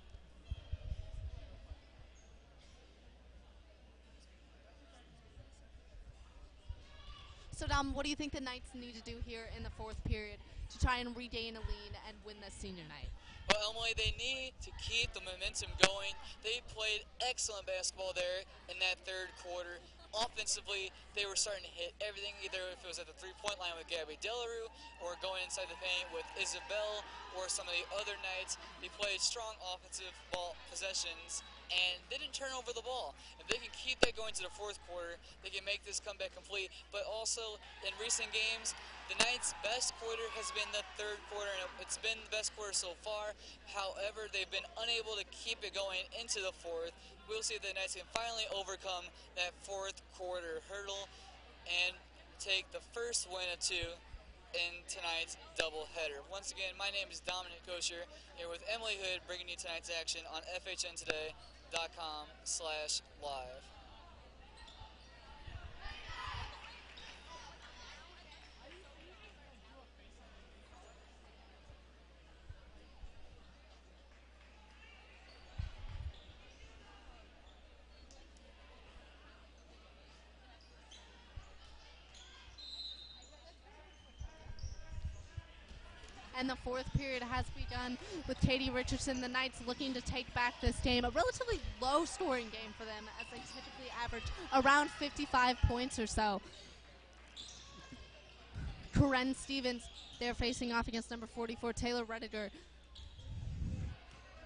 So, Dom, what do you think the Knights need to do here in the fourth period to try and regain a lead and win this senior night? Well, Emily, they need to keep the momentum going. They played excellent basketball there in that third quarter. Offensively, they were starting to hit everything, either if it was at the three-point line with Gabby Delarue or going inside the paint with Isabel or some of the other Knights. They played strong offensive ball possessions and they didn't turn over the ball. If they can keep that going to the fourth quarter, they can make this comeback complete. But also, in recent games, the Knights' best quarter has been the third quarter, and it's been the best quarter so far. However, they've been unable to keep it going into the fourth. We'll see if the Knights can finally overcome that fourth quarter hurdle and take the first win of two in tonight's doubleheader. Once again, my name is Dominic Kosher, here with Emily Hood, bringing you tonight's action on FHNtoday.com/live. And the fourth period has begun with Katie Richardson. The Knights looking to take back this game. A relatively low-scoring game for them, as they typically average around 55 points or so. Corinne Stevens, they're facing off against number 44, Taylor Rediger.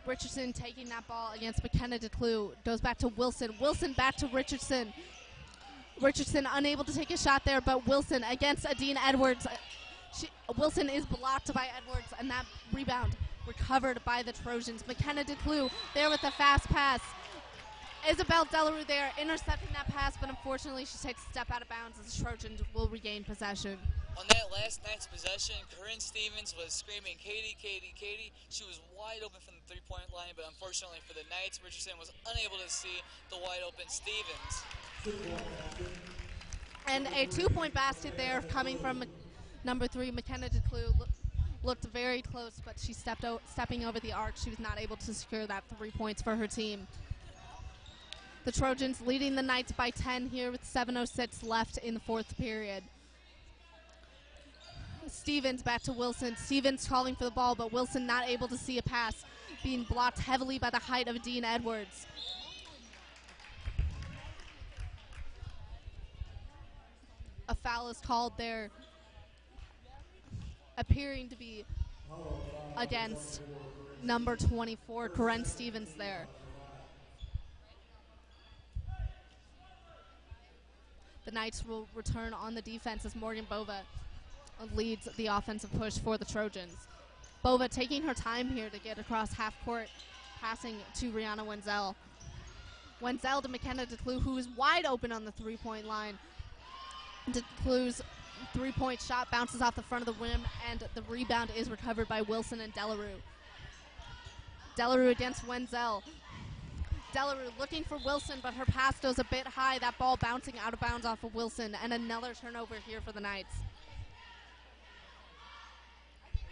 Richardson taking that ball against McKenna DeClue. Goes back to Wilson. Wilson back to Richardson. Richardson unable to take a shot there, but Wilson against Adine Edwards. Wilson is blocked by Edwards, and that rebound recovered by the Trojans. McKenna DeClue there with a fast pass. Isabel Delarue there intercepting that pass, but unfortunately she takes a step out of bounds as the Trojans will regain possession. On that last night's possession, Corinne Stevens was screaming, "Katie, Katie, Katie." She was wide open from the three-point line, but unfortunately for the Knights, Richardson was unable to see the wide open Stevens. And a two-point basket there coming from number 3, McKenna DeClue. Looked very close, but she stepping over the arc. She was not able to secure that 3 points for her team. The Trojans leading the Knights by 10 here with 7:06 left in the fourth period. Stevens back to Wilson. Stevens calling for the ball, but Wilson not able to see a pass, being blocked heavily by the height of Dean Edwards. A foul is called there, appearing to be against number 24, Corinne Stevens there. The Knights will return on the defense as Morgan Bova leads the offensive push for the Trojans. Bova taking her time here to get across half court, passing to Rihanna Wenzel. Wenzel to McKenna DeClue, who is wide open on the three-point line. DeClue's three-point shot bounces off the front of the rim, and the rebound is recovered by Wilson and Delarue. Delarue against Wenzel. Delarue looking for Wilson, but her pass goes a bit high. That ball bouncing out of bounds off of Wilson, and another turnover here for the Knights.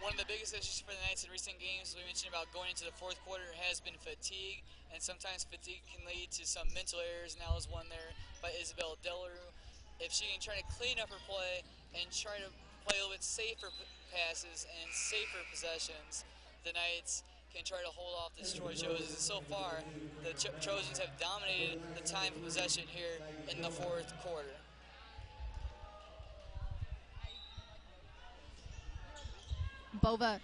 One of the biggest issues for the Knights in recent games, we mentioned about going into the fourth quarter, has been fatigue, and sometimes fatigue can lead to some mental errors, and that was one there by Isabel Delarue. If she can try to clean up her play and try to play a little bit safer passes and safer possessions, the Knights can try to hold off the Troy Trojans. And so far, the Trojans have dominated the time of possession here in the fourth quarter. Bova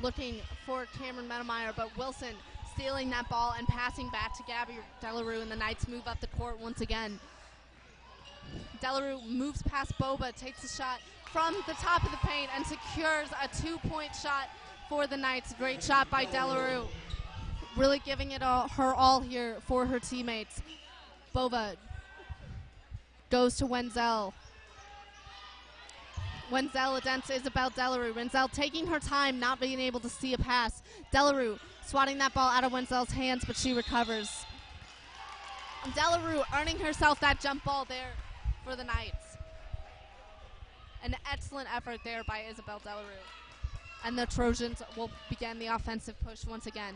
looking for Cameron Medemeyer, but Wilson stealing that ball and passing back to Gabby Delarue, and the Knights move up the court once again. Delarue moves past Bova, takes a shot from the top of the paint, and secures a two-point shot for the Knights. Great shot by Delarue, really giving it her all here for her teammates. Bova goes to Wenzel. Wenzel against Isabel Delarue. Wenzel taking her time, not being able to see a pass. Delarue swatting that ball out of Wenzel's hands, but she recovers. And Delarue earning herself that jump ball there for the Knights. An excellent effort there by Isabel Delarue. And the Trojans will begin the offensive push once again.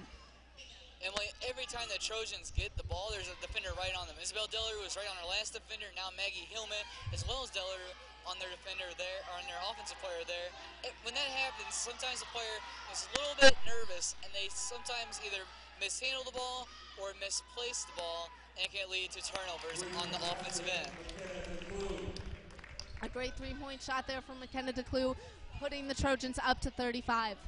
Emily, every time the Trojans get the ball, there's a defender right on them. Isabel Delarue was right on her last defender. Now Maggie Hillman, as well as Delarue, on their defender there, or on their offensive player there. When that happens, sometimes the player is a little bit nervous, and they sometimes either mishandle the ball or misplace the ball, and it can lead to turnovers on the offensive end. A great three-point shot there from McKenna DeClue, putting the Trojans up to 35.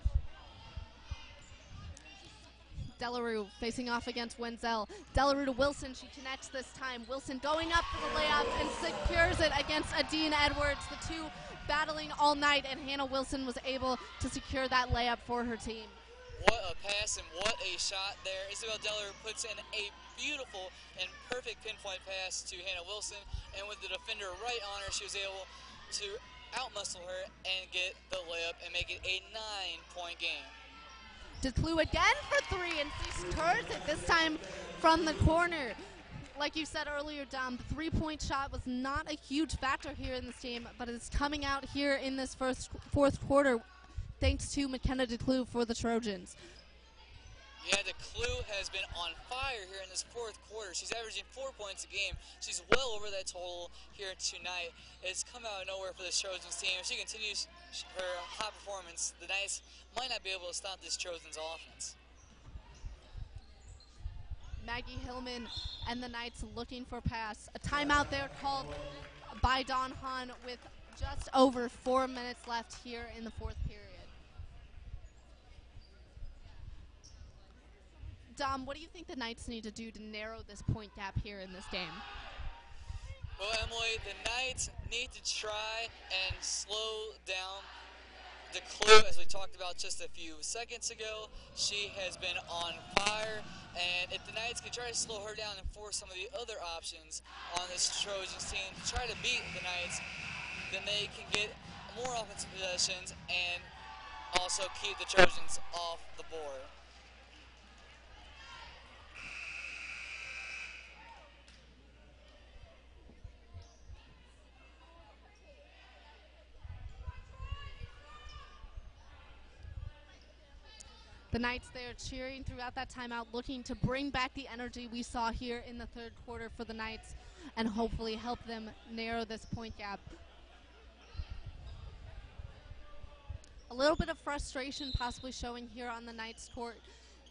Delarue facing off against Wenzel. Delarue to Wilson. She connects this time. Wilson going up for the layup and secures it against Adine Edwards. The two battling all night, and Hannah Wilson was able to secure that layup for her team. What a pass and what a shot there. Isabel Delarue puts in a beautiful and perfect pinpoint pass to Hannah Wilson, and with the defender right on her, she was able to outmuscle her and get the layup and make it a 9-point game. DeClue again for three, and she secures it, this time from the corner. Like you said earlier, Dom, the three-point shot was not a huge factor here in this game, but it's coming out here in this fourth quarter, thanks to McKenna DeClue for the Trojans. Yeah, DeClue has been on fire here in this fourth quarter. She's averaging 4 points a game. She's well over that total here tonight. It's come out of nowhere for this Trojans team. If she continues her hot performance, the Knights might not be able to stop this Trojans offense. Maggie Hillman and the Knights looking for a pass. A timeout there called by Dawn Hahn with just over 4 minutes left here in the fourth period. Dom, what do you think the Knights need to do to narrow this point gap here in this game? Well, Emily, the Knights need to try and slow down DeClue, as we talked about just a few seconds ago. She has been on fire, and if the Knights can try to slow her down and force some of the other options on this Trojans team to try to beat the Knights, then they can get more offensive possessions and also keep the Trojans off the board. The Knights there cheering throughout that timeout, looking to bring back the energy we saw here in the third quarter for the Knights and hopefully help them narrow this point gap. A little bit of frustration possibly showing here on the Knights court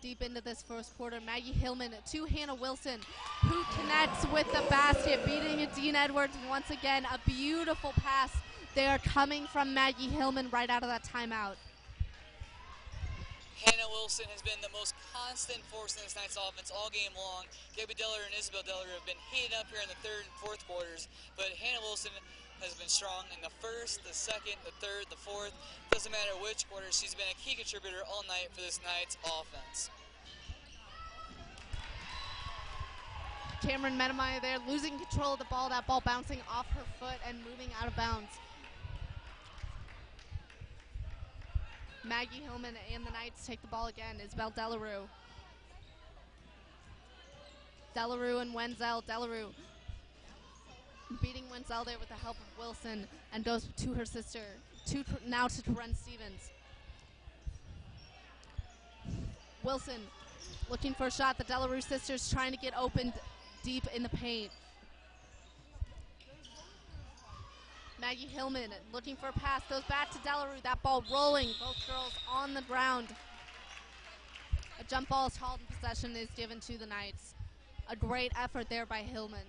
deep into this first quarter. Maggie Hillman to Hannah Wilson, who connects with the basket, beating Adine Edwards once again. A beautiful pass there coming from Maggie Hillman right out of that timeout. Hannah Wilson has been the most constant force in this Knights offense all game long. Gabby Delarue and Isabel Delarue have been heating up here in the third and fourth quarters, but Hannah Wilson has been strong in the first, the second, the third, the fourth. Doesn't matter which quarter, she's been a key contributor all night for this Knights offense. Cameron Medemeyer there losing control of the ball, that ball bouncing off her foot and moving out of bounds. Maggie Hillman and the Knights take the ball again. Isabel Delarue. Delarue and Wenzel. Delarue beating Wenzel there with the help of Wilson and goes to her sister. Now to Terren Stevens. Wilson looking for a shot. The Delarue sisters trying to get open deep in the paint. Maggie Hillman looking for a pass, goes back to Delarue, that ball rolling, both girls on the ground. A jump ball is hauled in possession, is given to the Knights. A great effort there by Hillman.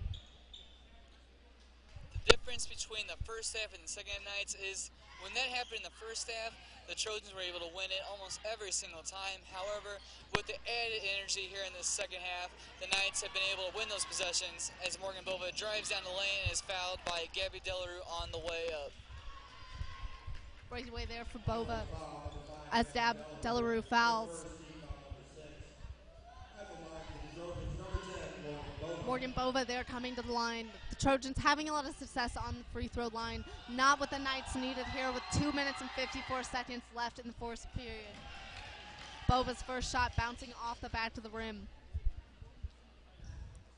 The difference between the first half and the second half Knights is when that happened in the first half, the Trojans were able to win it almost every single time. However, with the added energy here in the second half, the Knights have been able to win those possessions as Morgan Bova drives down the lane and is fouled by Gabby Delarue on the way up. Breakaway there for Bova as Delarue fouls. Morgan Bova there coming to the line. The Trojans having a lot of success on the free throw line. Not what the Knights needed here with 2 minutes and 54 seconds left in the fourth period. Bova's first shot bouncing off the back of the rim.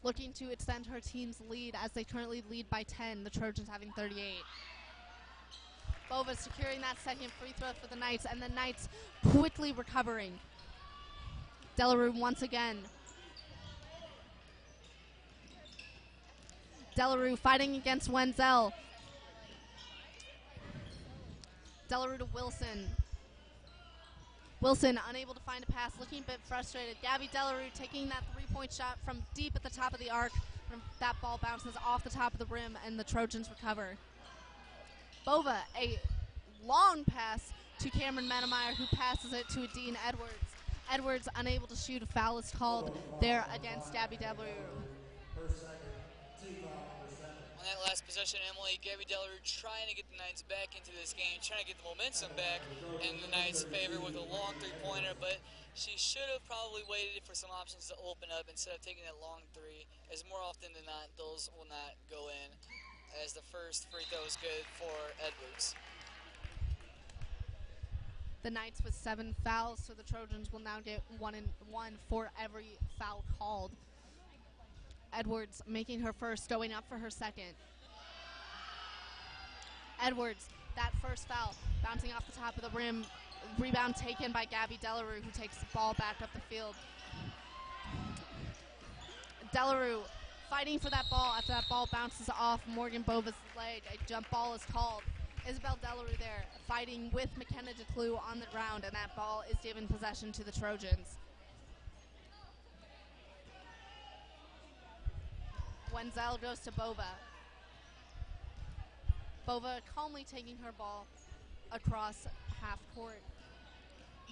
Looking to extend her team's lead as they currently lead by 10, the Trojans having 38. Bova securing that second free throw for the Knights, and the Knights quickly recovering. Delarue once again. Delarue fighting against Wenzel. Delarue to Wilson. Wilson unable to find a pass, looking a bit frustrated. Gabby Delarue taking that three-point shot from deep at the top of the arc. That ball bounces off the top of the rim, and the Trojans recover. Bova, a long pass to Cameron Menemeyer, who passes it to Dean Edwards. Edwards unable to shoot. A foul is called there against Gabby Delarue. On that last possession, Emily, Gabby Delarue trying to get the Knights back into this game, trying to get the momentum back in the Knights' favor with a long three-pointer, but she should have probably waited for some options to open up instead of taking that long three, as more often than not, those will not go in, as the first free throw is good for Edwards. The Knights with 7 fouls, so the Trojans will now get 1 and 1 for every foul called. Edwards making her first, going up for her second. Edwards, that first foul, bouncing off the top of the rim. Rebound taken by Gabby Delarue, who takes the ball back up the field. Delarue fighting for that ball after that ball bounces off Morgan Bova's leg. A jump ball is called. Isabel Delarue there fighting with McKenna DeClue on the ground, and that ball is given possession to the Trojans. Wenzel goes to Bova. Bova calmly taking her ball across half court.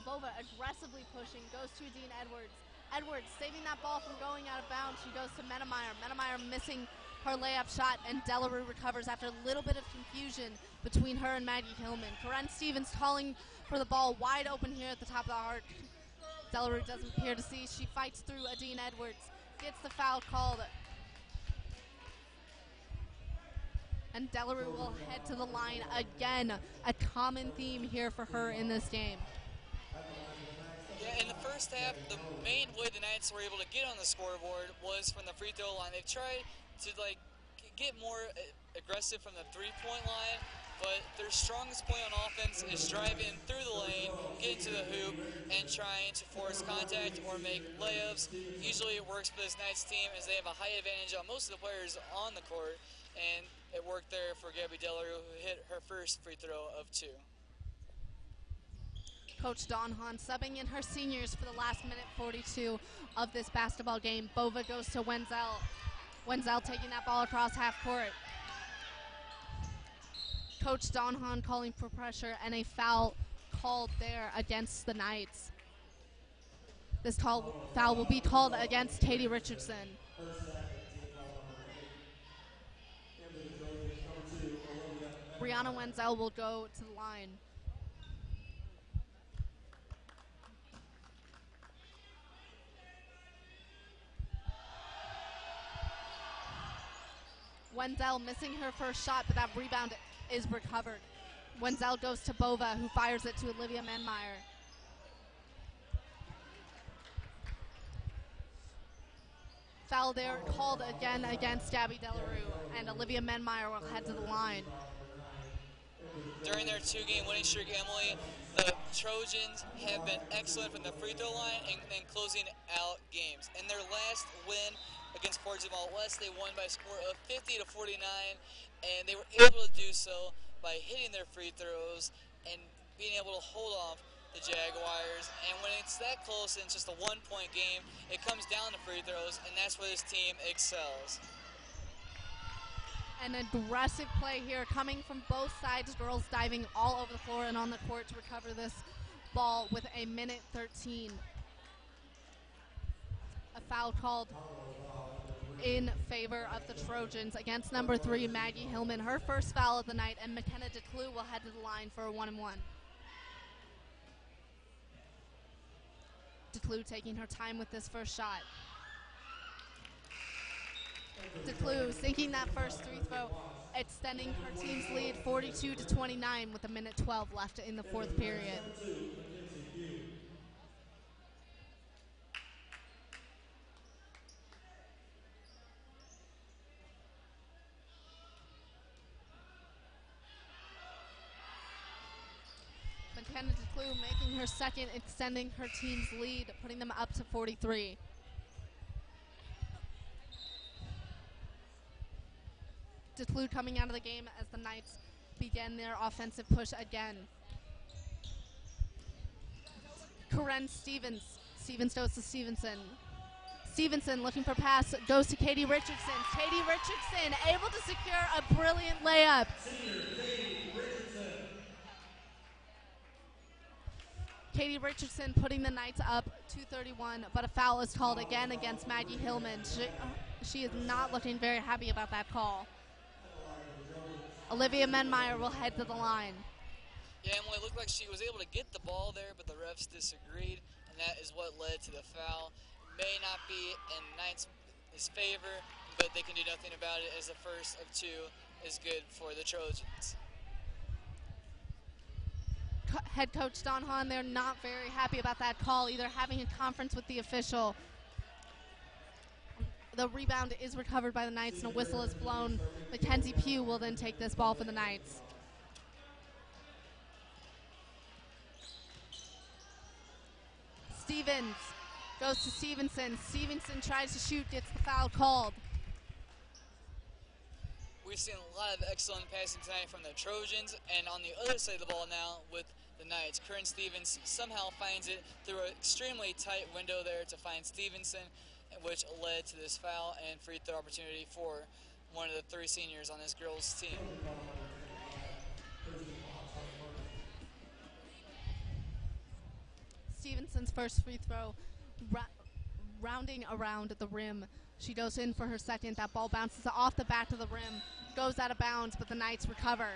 Bova aggressively pushing, goes to Dean Edwards. Edwards saving that ball from going out of bounds. She goes to Menemeyer. Menemeyer missing her layup shot, and Delarue recovers after a little bit of confusion between her and Maggie Hillman. Corinne Stevens calling for the ball wide open here at the top of the arc. Delarue doesn't appear to see. She fights through Dean Edwards, gets the foul called. And Delarue will head to the line again. A common theme here for her in this game. Yeah, in the first half, the main way the Knights were able to get on the scoreboard was from the free throw line. They've tried to get more aggressive from the three-point line, but their strongest point on offense is driving through the lane, getting to the hoop, and trying to force contact or make layups. Usually it works for this Knights team as they have a high advantage on most of the players on the court, and it worked there for Gabby Delarue, who hit her first free throw of 2. Coach Dawn Hahn subbing in her seniors for the last minute 42 of this basketball game. Bova goes to Wenzel. Wenzel taking that ball across half court. Coach Dawn Hahn calling for pressure, and a foul called there against the Knights. This foul will be called against Katie Richardson. Brianna Wenzel will go to the line. Wenzel missing her first shot, but that rebound is recovered. Wenzel goes to Bova, who fires it to Olivia Menemeyer. Foul there called again against Gabby Delarue, and Olivia Menemeyer will head to the line. During their 2-game winning streak, Emily, the Trojans have been excellent from the free throw line and closing out games. In their last win against Portsmouth West, they won by a score of 50-49, and they were able to do so by hitting their free throws and being able to hold off the Jaguars. And when it's that close and it's just a 1-point game, it comes down to free throws, and that's where this team excels. An aggressive play here coming from both sides. Girls diving all over the floor and on the court to recover this ball with a minute 13. A foul called in favor of the Trojans against number 3, Maggie Hillman. Her first foul of the night, and McKenna DeClue will head to the line for a 1-and-1. DeClue taking her time with this first shot. DeClue sinking that first free throw, extending her team's lead 42-29 with a minute 12 left in the fourth period. McKenna DeClue making her second, extending her team's lead, putting them up to 43. DeClue coming out of the game as the Knights begin their offensive push again. Corinne Stevens. Stevens goes to Stevenson. Stevenson looking for pass, goes to Katie Richardson. Katie Richardson able to secure a brilliant layup. Katie Richardson putting the Knights up 231, but a foul is called again against Maggie Hillman. She is not looking very happy about that call. Olivia Menmeyer will head to the line. Yeah, Emily, looked like she was able to get the ball there, but the refs disagreed, and that is what led to the foul. May not be in Knights' favor, but they can do nothing about it as the first of two is good for the Trojans. Head coach Don Hahn, they're not very happy about that call, either having a conference with the official. The rebound is recovered by the Knights and a whistle is blown. Mackenzie Pugh will then take this ball for the Knights. Stevens goes to Stevenson. Stevenson tries to shoot, gets the foul called. We've seen a lot of excellent passing tonight from the Trojans, and on the other side of the ball now with the Knights, Corinne Stevens somehow finds it through an extremely tight window there to find Stevenson, which led to this foul and free throw opportunity for one of the three seniors on this girls' team. Stevenson's first free throw, rounding around the rim. She goes in for her second. That ball bounces off the back of the rim, goes out of bounds, but the Knights recover.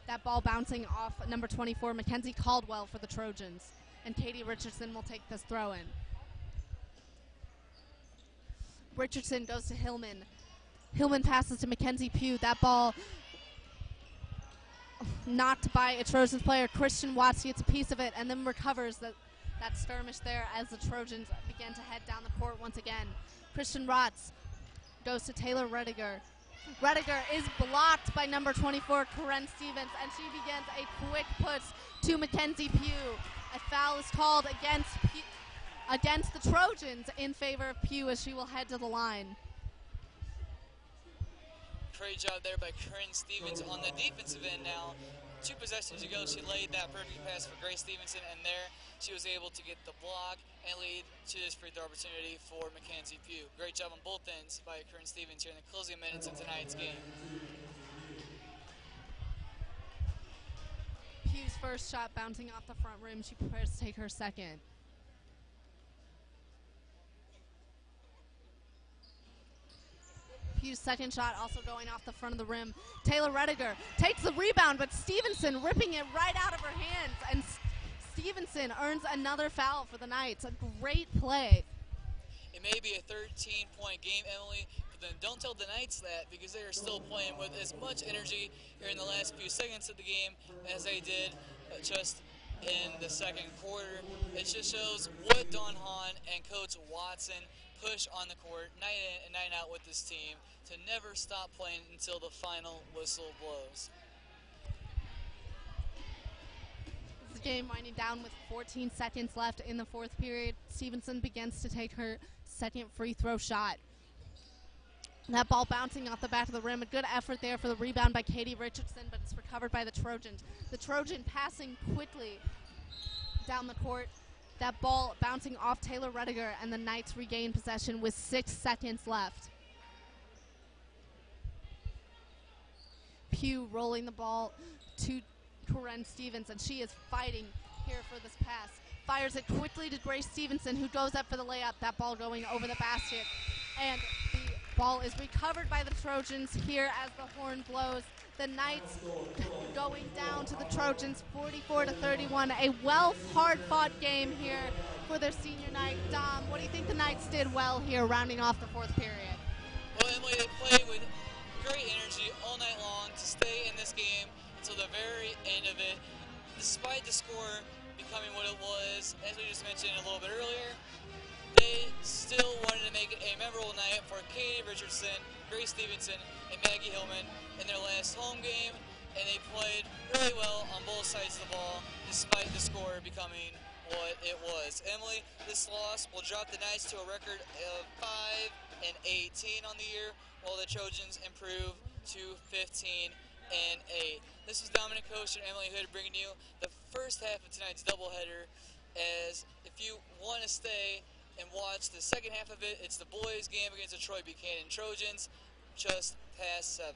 That ball bouncing off number 24, Mackenzie Caldwell for the Trojans. And Katie Richardson will take this throw in. Richardson goes to Hillman. Hillman passes to Mackenzie Pugh. That ball knocked by a Trojans player. Christian Watts gets a piece of it and then recovers that skirmish there as the Trojans begin to head down the court once again. Christian Watts goes to Taylor Rediger. Rediger is blocked by number 24, Corinne Stevens, and she begins a quick push to Mackenzie Pugh. A foul is called against the Trojans in favor of Pugh as she will head to the line. Great job there by Corinne Stevens on the defensive end now. 2 possessions ago, she laid that perfect pass for Grace Stevenson, and there she was able to get the block and lead to this free throw opportunity for Mackenzie Pugh. Great job on both ends by Corinne Stevens here in the closing minutes of tonight's game. Pugh's first shot bouncing off the front rim. She prepares to take her second. Pugh's second shot also going off the front of the rim. Taylor Rediger takes the rebound, but Stevenson ripping it right out of her hands. And Stevenson earns another foul for the Knights. A great play. It may be a 13-point game, Emily, but then don't tell the Knights that because they are still playing with as much energy here in the last few seconds of the game as they did just in the second quarter. It just shows what Don Hahn and Coach Watson push on the court night in and night out with this team to never stop playing until the final whistle blows. The game winding down with 14 seconds left in the fourth period. Stevenson begins to take her second free throw shot. That ball bouncing off the back of the rim. A good effort there for the rebound by Katie Richardson, but it's recovered by the Trojans. The Trojan passing quickly down the court. That ball bouncing off Taylor Rediger, and the Knights regain possession with 6 seconds left. Pugh rolling the ball to Corinne Stevens, and she is fighting here for this pass. Fires it quickly to Grace Stevenson, who goes up for the layup. That ball going over the basket. And the ball is recovered by the Trojans here as the horn blows. The Knights going down to the Trojans 44-31. A hard-fought game here for their senior night. Dom, what do you think the Knights did well here, rounding off the fourth period? Well, Emily, they played with great energy all night long to stay in this game until the very end of it. Despite the score becoming what it was, as we just mentioned a little bit earlier, they still wanted to make it a memorable night for Katie Richardson, Grace Stevenson, and Maggie Hillman in their last home game, and they played really well on both sides of the ball, despite the score becoming what it was. Emily, this loss will drop the Knights to a record of 5-18 on the year, while the Trojans improve to 15-8. This is Dominic Coach and Emily Hood bringing you the first half of tonight's doubleheader. As if you want to stay and watch the second half of it, it's the boys' game against the Troy Buchanan Trojans, just past 7.